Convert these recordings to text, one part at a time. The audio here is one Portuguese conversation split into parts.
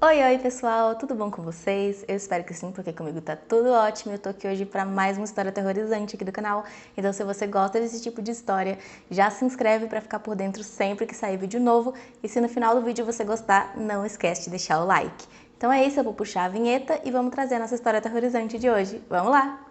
Oi pessoal, tudo bom com vocês? Eu espero que sim, porque comigo tá tudo ótimo. Eu tô aqui hoje para mais uma história aterrorizante aqui do canal. Então se você gosta desse tipo de história, já se inscreve para ficar por dentro sempre que sair vídeo novo. E se no final do vídeo você gostar, não esquece de deixar o like. Então é isso, eu vou puxar a vinheta e vamos trazer a nossa história aterrorizante de hoje. Vamos lá!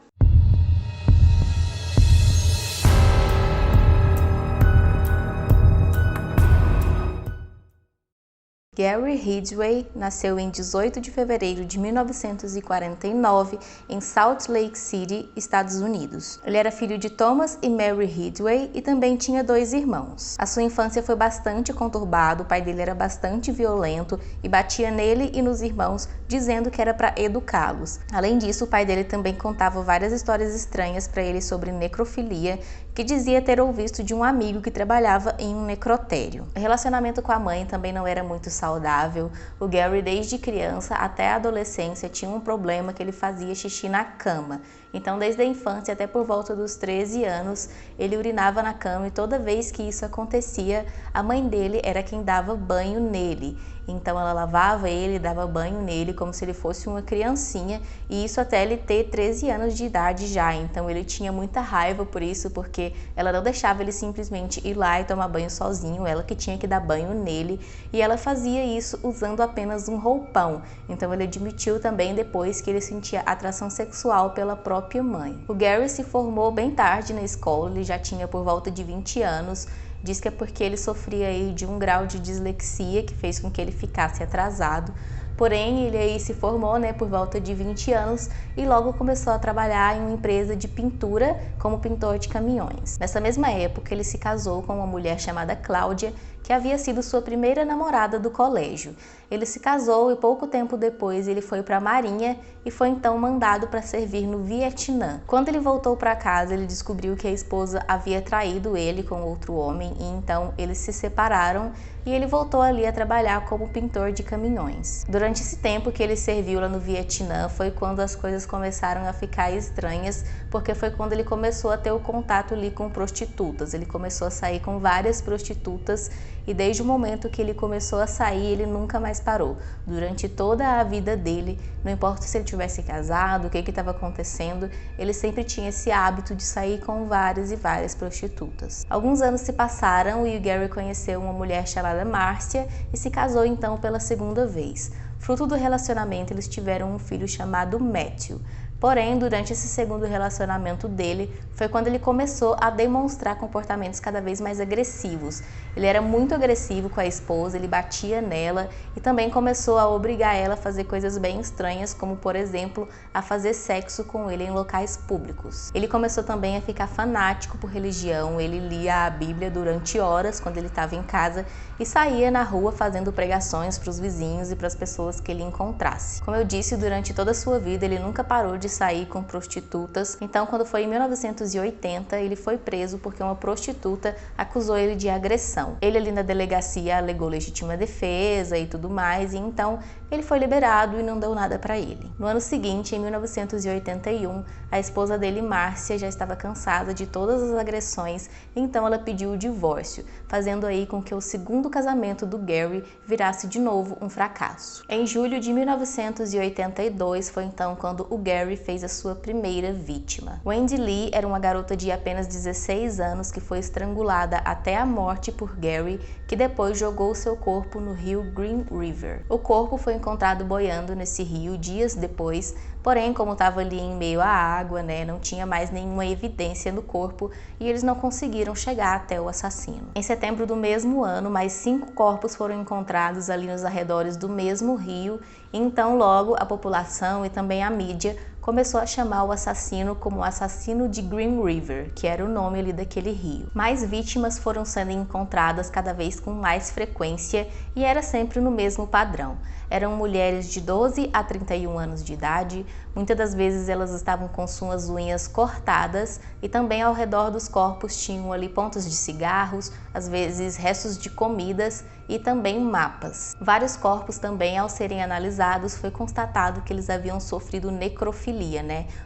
Gary Ridgway nasceu em 18 de fevereiro de 1949 em Salt Lake City, Estados Unidos. Ele era filho de Thomas e Mary Ridgway e também tinha dois irmãos. A sua infância foi bastante conturbada, o pai dele era bastante violento e batia nele e nos irmãos, dizendo que era para educá-los. Além disso, o pai dele também contava várias histórias estranhas para ele sobre necrofilia, que dizia ter ouvido de um amigo que trabalhava em um necrotério. O relacionamento com a mãe também não era muito saudável. O Gary, desde criança até a adolescência, tinha um problema que ele fazia xixi na cama. Então, desde a infância até por volta dos 13 anos, ele urinava na cama e toda vez que isso acontecia, a mãe dele era quem dava banho nele. Então ela lavava ele, dava banho nele como se ele fosse uma criancinha, e isso até ele ter 13 anos de idade já. Então ele tinha muita raiva por isso, porque ela não deixava ele simplesmente ir lá e tomar banho sozinho, ela que tinha que dar banho nele, e ela fazia isso usando apenas um roupão. Então ele admitiu também depois que ele sentia atração sexual pela própria mãe. O Gary se formou bem tarde na escola, ele já tinha por volta de 20 anos, diz que é porque ele sofria aí de um grau de dislexia que fez com que ele ficasse atrasado. Porém, ele aí se formou, por volta de 20 anos e logo começou a trabalhar em uma empresa de pintura como pintor de caminhões. Nessa mesma época, ele se casou com uma mulher chamada Cláudia, que havia sido sua primeira namorada do colégio. Ele se casou e pouco tempo depois ele foi para a Marinha e foi então mandado para servir no Vietnã. Quando ele voltou para casa, ele descobriu que a esposa havia traído ele com outro homem e então eles se separaram e ele voltou ali a trabalhar como pintor de caminhões. Durante esse tempo que ele serviu lá no Vietnã foi quando as coisas começaram a ficar estranhas, porque foi quando ele começou a ter o contato ali com prostitutas. Ele começou a sair com várias prostitutas e desde o momento que ele começou a sair, ele nunca mais parou. Durante toda a vida dele, não importa se ele tivesse casado, o que estava acontecendo, ele sempre tinha esse hábito de sair com várias e várias prostitutas. Alguns anos se passaram e o Gary conheceu uma mulher chamada Márcia e se casou então pela segunda vez. Fruto do relacionamento, eles tiveram um filho chamado Matthew. Porém, durante esse segundo relacionamento dele, foi quando ele começou a demonstrar comportamentos cada vez mais agressivos. Ele era muito agressivo com a esposa, ele batia nela e também começou a obrigar ela a fazer coisas bem estranhas, como por exemplo, a fazer sexo com ele em locais públicos. Ele começou também a ficar fanático por religião, ele lia a Bíblia durante horas quando ele estava em casa e saía na rua fazendo pregações para os vizinhos e para as pessoas que ele encontrasse. Como eu disse, durante toda a sua vida ele nunca parou de sair com prostitutas. Então, quando foi em 1980, ele foi preso porque uma prostituta acusou ele de agressão. Ele ali na delegacia alegou legítima defesa e tudo mais, e então ele foi liberado e não deu nada para ele. No ano seguinte, em 1981, a esposa dele, Márcia, já estava cansada de todas as agressões, então ela pediu o divórcio, fazendo aí com que o segundo casamento do Gary virasse de novo um fracasso. Em julho de 1982 foi então quando o Gary fez a sua primeira vítima. Wendy Lee era uma garota de apenas 16 anos que foi estrangulada até a morte por Gary, que depois jogou seu corpo no rio Green River. O corpo foi encontrado boiando nesse rio dias depois, porém, como estava ali em meio à água, não tinha mais nenhuma evidência no corpo e eles não conseguiram chegar até o assassino. Em setembro do mesmo ano, mais 5 corpos foram encontrados ali nos arredores do mesmo rio, e então logo a população e também a mídia começou a chamar o assassino como o assassino de Green River, que era o nome ali daquele rio. Mais vítimas foram sendo encontradas cada vez com mais frequência e era sempre no mesmo padrão. Eram mulheres de 12 a 31 anos de idade, muitas das vezes elas estavam com suas unhas cortadas e também ao redor dos corpos tinham ali pontas de cigarros, às vezes restos de comidas e também mapas. Vários corpos também, ao serem analisados, foi constatado que eles haviam sofrido necrofilia,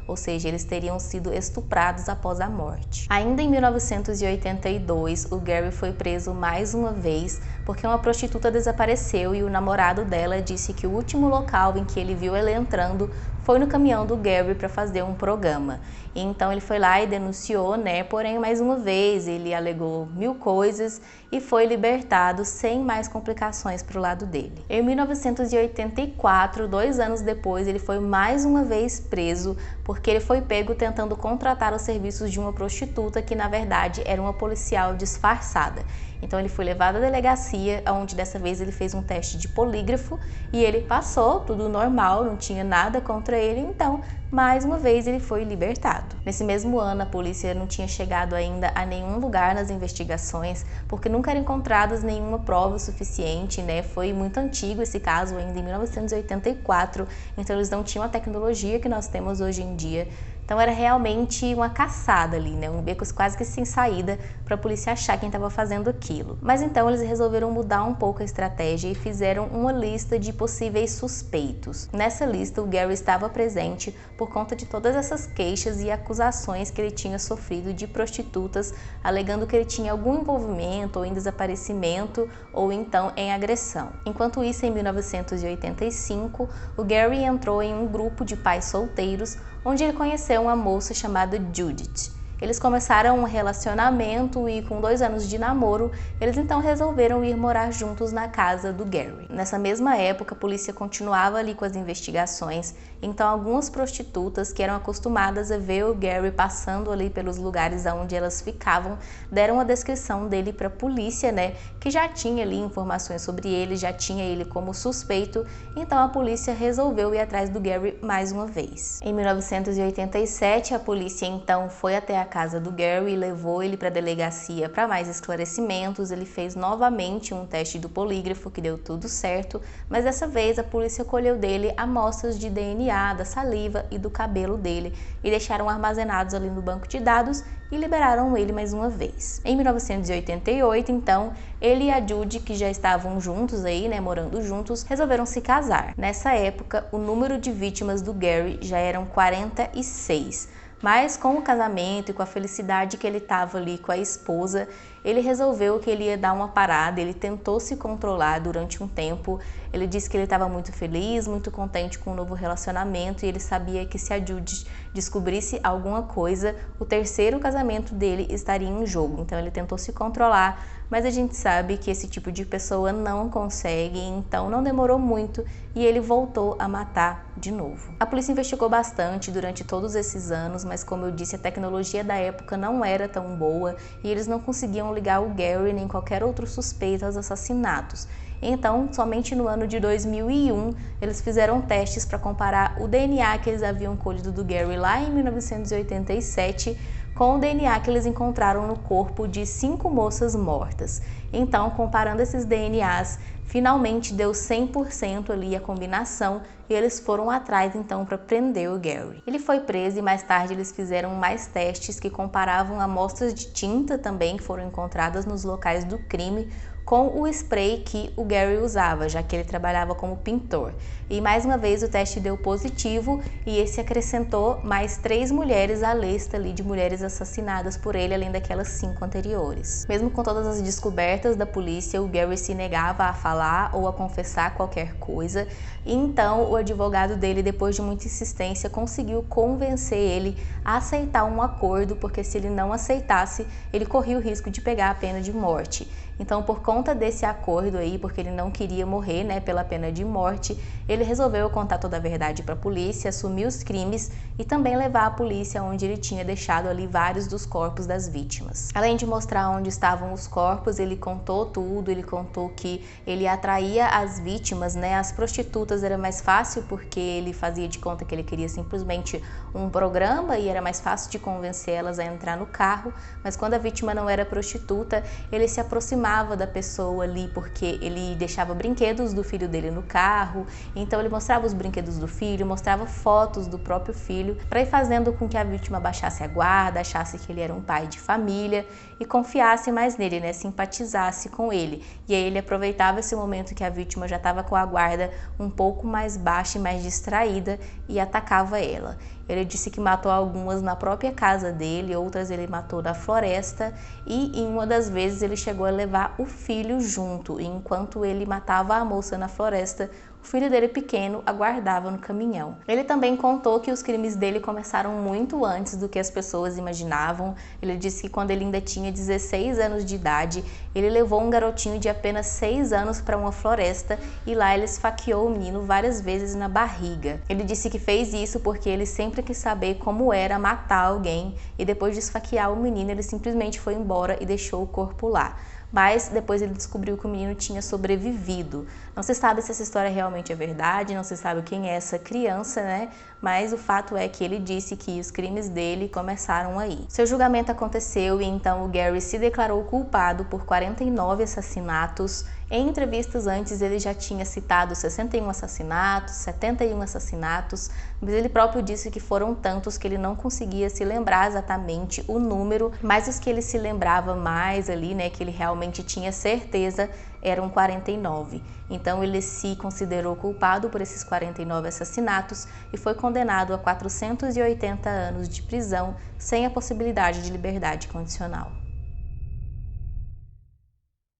ou seja, eles teriam sido estuprados após a morte. Ainda em 1982, o Gary foi preso mais uma vez porque uma prostituta desapareceu e o namorado dela disse que o último local em que ele viu ela entrando foi no caminhão do Gary para fazer um programa. E então ele foi lá e denunciou, porém mais uma vez ele alegou 1000 coisas e foi libertado sem mais complicações para o lado dele. Em 1984, 2 anos depois, ele foi mais uma vez preso porque ele foi pego tentando contratar os serviços de uma prostituta que na verdade era uma policial disfarçada. Então ele foi levado à delegacia, onde dessa vez ele fez um teste de polígrafo e ele passou, tudo normal, não tinha nada contra ele, então mais uma vez ele foi libertado. Nesse mesmo ano, a polícia não tinha chegado ainda a nenhum lugar nas investigações, porque nunca era encontradas nenhuma prova suficiente, Foi muito antigo esse caso, ainda em 1984, então eles não tinham a tecnologia que nós temos hoje em dia. Então era realmente uma caçada ali, um beco quase que sem saída para a polícia achar quem estava fazendo aquilo. Mas então eles resolveram mudar um pouco a estratégia e fizeram uma lista de possíveis suspeitos. Nessa lista o Gary estava presente por conta de todas essas queixas e acusações que ele tinha sofrido de prostitutas, alegando que ele tinha algum envolvimento ou em desaparecimento ou então em agressão. Enquanto isso, em 1985, o Gary entrou em um grupo de pais solteiros onde ele conheceu uma moça chamada Judith. Eles começaram um relacionamento e com 2 anos de namoro, eles então resolveram ir morar juntos na casa do Gary. Nessa mesma época, a polícia continuava ali com as investigações, então algumas prostitutas que eram acostumadas a ver o Gary passando ali pelos lugares onde elas ficavam, deram a descrição dele para a polícia, que já tinha ali informações sobre ele, já tinha ele como suspeito, então a polícia resolveu ir atrás do Gary mais uma vez. Em 1987, a polícia então foi até a casa do Gary e levou ele para a delegacia para mais esclarecimentos. Ele fez novamente um teste do polígrafo que deu tudo certo, mas dessa vez a polícia colheu dele amostras de DNA, da saliva e do cabelo dele e deixaram armazenados ali no banco de dados e liberaram ele mais uma vez. Em 1988, então, ele e a Judy, que já estavam juntos aí, morando juntos, resolveram se casar. Nessa época, o número de vítimas do Gary já eram 46. Mas com o casamento e com a felicidade que ele estava ali com a esposa, ele resolveu que ele ia dar uma parada, ele tentou se controlar durante um tempo. Ele disse que ele estava muito feliz, muito contente com o novo relacionamento e ele sabia que se a Judy descobrisse alguma coisa, o 3º casamento dele estaria em jogo. Então ele tentou se controlar, mas a gente sabe que esse tipo de pessoa não consegue, então não demorou muito e ele voltou a matar de novo. A polícia investigou bastante durante todos esses anos, mas como eu disse, a tecnologia da época não era tão boa e eles não conseguiam ligar o Gary nem qualquer outro suspeito aos assassinatos. Então, somente no ano de 2001, eles fizeram testes para comparar o DNA que eles haviam colhido do Gary lá em 1987 com o DNA que eles encontraram no corpo de 5 moças mortas. Então, comparando esses DNAs, finalmente deu 100% ali a combinação e eles foram atrás então para prender o Gary. Ele foi preso e mais tarde eles fizeram mais testes que comparavam amostras de tinta também que foram encontradas nos locais do crime com o spray que o Gary usava, já que ele trabalhava como pintor. E mais uma vez o teste deu positivo e esse acrescentou mais 3 mulheres à lista ali de mulheres assassinadas por ele, além daquelas 5 anteriores. Mesmo com todas as descobertas da polícia, o Gary se negava a falar ou a confessar qualquer coisa. E então o advogado dele, depois de muita insistência, conseguiu convencer ele a aceitar um acordo, porque se ele não aceitasse, ele corria o risco de pegar a pena de morte. Então, por conta desse acordo aí, porque ele não queria morrer, pela pena de morte, ele resolveu contar toda a verdade para a polícia, assumir os crimes e também levar a polícia onde ele tinha deixado ali vários dos corpos das vítimas. Além de mostrar onde estavam os corpos, ele contou tudo, ele contou que ele atraía as vítimas, as prostitutas era mais fácil porque ele fazia de conta que ele queria simplesmente um programa e era mais fácil de convencer elas a entrar no carro, mas quando a vítima não era prostituta, ele se aproximava da pessoa ali porque ele deixava brinquedos do filho dele no carro, então ele mostrava os brinquedos do filho, mostrava fotos do próprio filho, para ir fazendo com que a vítima baixasse a guarda, achasse que ele era um pai de família e confiasse mais nele, né, simpatizasse com ele. E aí ele aproveitava esse momento que a vítima já estava com a guarda um pouco mais baixa e mais distraída e atacava ela. Ele disse que matou algumas na própria casa dele, outras ele matou na floresta e em uma das vezes ele chegou a levar o filho junto. E enquanto ele matava a moça na floresta, o filho dele pequeno aguardava no caminhão. Ele também contou que os crimes dele começaram muito antes do que as pessoas imaginavam. Ele disse que quando ele ainda tinha 16 anos de idade, ele levou um garotinho de apenas 6 anos para uma floresta e lá ele esfaqueou o menino várias vezes na barriga. Ele disse que fez isso porque ele sempre quis saber como era matar alguém e depois de esfaquear o menino, ele simplesmente foi embora e deixou o corpo lá. Mas depois ele descobriu que o menino tinha sobrevivido. Não se sabe se essa história realmente é verdade, não se sabe quem é essa criança, né? Mas o fato é que ele disse que os crimes dele começaram aí. Seu julgamento aconteceu e então o Gary se declarou culpado por 49 assassinatos. Em entrevistas antes ele já tinha citado 61 assassinatos, 71 assassinatos, mas ele próprio disse que foram tantos que ele não conseguia se lembrar exatamente o número, mas os que ele se lembrava mais ali, né, que ele realmente tinha certeza, eram 49. Então ele se considerou culpado por esses 49 assassinatos e foi condenado a 480 anos de prisão sem a possibilidade de liberdade condicional.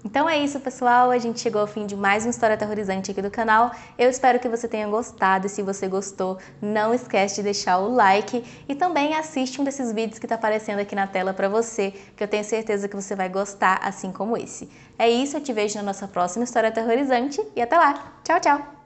Então é isso, pessoal, a gente chegou ao fim de mais uma história aterrorizante aqui do canal. Eu espero que você tenha gostado e se você gostou, não esquece de deixar o like e também assiste um desses vídeos que está aparecendo aqui na tela para você, que eu tenho certeza que você vai gostar assim como esse. É isso, eu te vejo na nossa próxima história aterrorizante e até lá. Tchau, tchau!